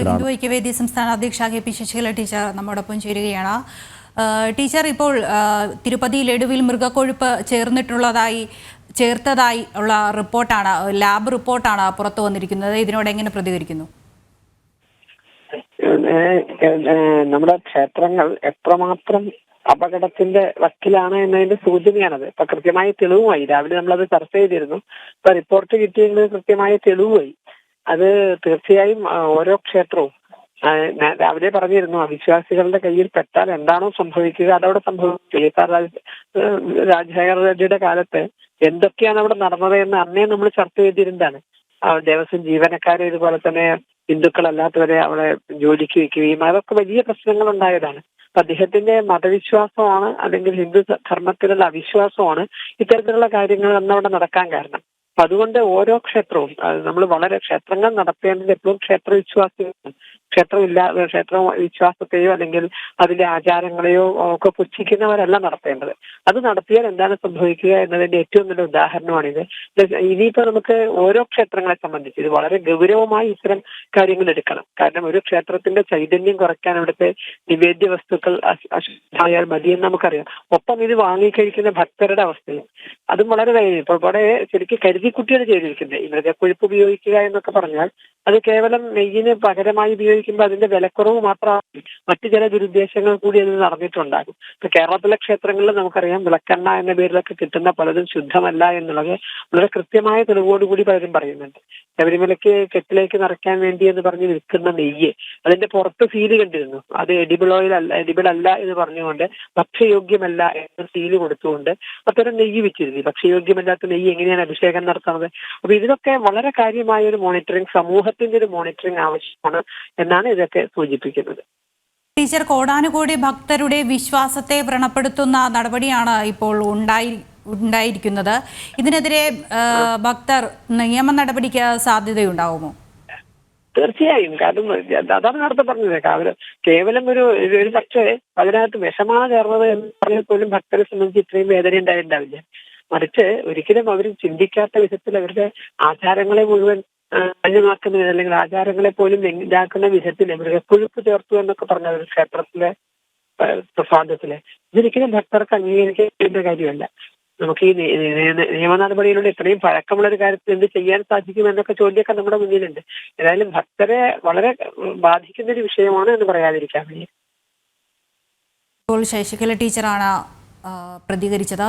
ഹിന്ദു ഐക്യവേദി സംസ്ഥാന അധ്യക്ഷ K P Sasikala teacher നമ്മോടൊപ്പം ചേരുകയാണ്. ടീച്ചർ, ഇപ്പോൾ തിരുപ്പതി ലഡുവിൽ മൃഗക്കൊഴുപ്പ് ചേർത്തതായി ഉള്ള റിപ്പോർട്ടാണ്, ലാബ് റിപ്പോർട്ടാണ് പുറത്തു വന്നിരിക്കുന്നത്. ഇതിനോട് എങ്ങനെ പ്രതികരിക്കുന്നു? നമ്മുടെ ക്ഷേത്രങ്ങൾ എത്രമാത്രം അപകടത്തിന്റെ വക്കിലാണ് എന്നതിന്റെ സൂചനയാണത്. ഇപ്പൊ കൃത്യമായ തെളിവുമായി രാവിലെ നമ്മളത് ചർച്ച ചെയ്തിരുന്നു. ഇപ്പൊ റിപ്പോർട്ട് കിട്ടിയെങ്കിൽ കൃത്യമായ തെളിവുമായി. അത് തീർച്ചയായും ഓരോ ക്ഷേത്രവും രാവിലെ പറഞ്ഞിരുന്നു, അവിശ്വാസികളുടെ കയ്യിൽ പെട്ടാൽ എന്താണോ സംഭവിക്കുക അതവിടെ സംഭവിക്കുക. രാജശേഖര റെഡ്ഡിയുടെ കാലത്ത് എന്തൊക്കെയാണ് അവിടെ നടന്നത് എന്ന് അന്നേ നമ്മൾ ചർച്ച ചെയ്തിരുന്നതാണ്. ദേവസ്വം ജീവനക്കാരെ ഇതുപോലെ തന്നെ ഹിന്ദുക്കളല്ലാത്തവരെ അവിടെ ജോലിക്ക് വെക്കുകയും അതൊക്കെ വലിയ പ്രശ്നങ്ങൾ ഉണ്ടായതാണ്. അപ്പൊ അദ്ദേഹത്തിന്റെ മതവിശ്വാസമാണ് അല്ലെങ്കിൽ ഹിന്ദു ധർമ്മത്തിലുള്ള അവിശ്വാസമാണ് ഇത്തരത്തിലുള്ള കാര്യങ്ങൾ അന്നവിടെ നടക്കാൻ കാരണം. അപ്പൊ അതുകൊണ്ട് ഓരോ ക്ഷേത്രവും നമ്മൾ ക്ഷേത്രങ്ങൾ നടത്തേണ്ടത് എപ്പോഴും ക്ഷേത്ര വിശ്വാസത്തെയോ അല്ലെങ്കിൽ അതിന്റെ ആചാരങ്ങളെയോ ഒക്കെ പുച്ഛിക്കുന്നവരല്ല നടത്തേണ്ടത്. അത് നടത്തിയാൽ എന്താണ് സംഭവിക്കുക എന്നതിന്റെ ഏറ്റവും നല്ല ഉദാഹരണമാണിത്. ഇനിയിപ്പോ നമുക്ക് ഓരോ ക്ഷേത്രങ്ങളെ സംബന്ധിച്ച് ഇത് വളരെ ഗൗരവമായി ഇത്തരം കാര്യങ്ങൾ എടുക്കണം. കാരണം ഒരു ക്ഷേത്രത്തിന്റെ ചൈതന്യം കുറയ്ക്കാൻ അവിടുത്തെ നിവേദ്യ വസ്തുക്കൾ അശുദ്ധമായാൽ മതിയെന്ന് നമുക്കറിയാം. ഒപ്പം ഇത് വാങ്ങിക്കഴിക്കുന്ന ഭക്തരുടെ അവസ്ഥയും അതും വളരെ ഇപ്പൊ ഇവിടെ ശരിക്കും കരുതിക്കുട്ടിയാണ് ചെയ്തിരിക്കുന്നത്. ഈ മൃഗക്കൊഴുപ്പ് ഉപയോഗിക്കുക എന്നൊക്കെ പറഞ്ഞാൽ അത് കേവലം നെയ്യിന് പകരമായി ഉപയോഗിക്കുമ്പോൾ അതിന്റെ വിലക്കുറവ് മാത്രമാണ്, മറ്റു ചില ദുരുദ്ദേശങ്ങൾ കൂടി അതിൽ നടന്നിട്ടുണ്ടാകും. ഇപ്പൊ കേരളത്തിലെ ക്ഷേത്രങ്ങളിൽ നമുക്കറിയാം വിളക്കെണ്ണ എന്ന പേരിലൊക്കെ കിട്ടുന്ന പലതും ശുദ്ധമല്ല എന്നുള്ളത് വളരെ കൃത്യമായ തെളിവോടുകൂടി പലരും പറയുന്നുണ്ട്. ശബരിമലയ്ക്ക് കെട്ടിലേക്ക് നിറയ്ക്കാൻ വേണ്ടി എന്ന് പറഞ്ഞ് വിൽക്കുന്ന നെയ്യ് അതിന്റെ പുറത്ത് സീല് കണ്ടിരുന്നു, അത് എഡിബിൾ അല്ല എന്ന് പറഞ്ഞുകൊണ്ട് ഭക്ഷ്യയോഗ്യമല്ല എന്ന് സീല് കൊടുത്തുകൊണ്ട് അത്തരം നെയ്യ് വെച്ചിരുന്നു. ഭക്ഷ്യയോഗ്യമല്ലാത്ത നെയ്യ് എങ്ങനെയാണ് അഭിഷേകം നടത്തുന്നത്? അപ്പൊ ഇതിനൊക്കെ വളരെ കാര്യമായ ഒരു മോണിറ്ററിംഗ്, സമൂഹത്തിന്റെ ഒരു മോണിറ്ററിംഗ് ആവശ്യമാണ് എന്നാണ് ഇതൊക്കെ സൂചിപ്പിക്കുന്നത്. ടീച്ചർ, കോടാനുകോടി ഭക്തരുടെ വിശ്വാസത്തെ വ്രണപ്പെടുത്തുന്ന നടപടിയാണ് ഇപ്പോൾ ഉണ്ടായിരിക്കുന്നത്. ഇതിനെതിരെ ഭക്തർ നിയമ നടപടിക്ക് സാധ്യതയുണ്ടാവുമോ? തീർച്ചയായും. കാരണം അതാണ് നേരത്തെ പറഞ്ഞത്, കേവലം ഒരു പക്ഷേ അതിനകത്ത് വിഷമാണ് ചേർന്നത് എന്ന് പറഞ്ഞാൽ പോലും ഭക്തരെ സംബന്ധിച്ച് ഇത്രയും വേദന ഉണ്ടാവില്ല. മറിച്ച് ഒരിക്കലും അവർ ചിന്തിക്കാത്ത വിധത്തിൽ അവരുടെ ആചാരങ്ങളെ മുഴുവൻ അന്യമാക്കുന്ന അല്ലെങ്കിൽ ആചാരങ്ങളെ പോലും ഇതാക്കുന്ന വിധത്തിൽ മൃഗക്കൊഴുപ്പ് ചേർത്തു എന്നൊക്കെ പറഞ്ഞ ഒരു ക്ഷേത്രത്തിലെ പ്രസാദത്തില് ഇതൊരിക്കലും ഭക്തർക്ക് അംഗീകരിക്കേണ്ട കാര്യമല്ല. നമുക്ക് ഈ നിയമ നടപടിയിലൂടെ ഇത്രയും പഴക്കമുള്ള ഒരു കാര്യത്തിൽ എന്ത് ചെയ്യാൻ സാധിക്കും എന്നൊക്കെ ചോദ്യമൊക്കെ നമ്മുടെ മുന്നിലുണ്ട്. ഏതായാലും ഭക്തരെ വളരെ ബാധിക്കുന്ന ഒരു വിഷയമാണ് എന്ന് പറയാതിരിക്കാൻ വയ്യ. ഇപ്പോൾ ശശികല ടീച്ചറാണ് പ്രതികരിച്ചത്.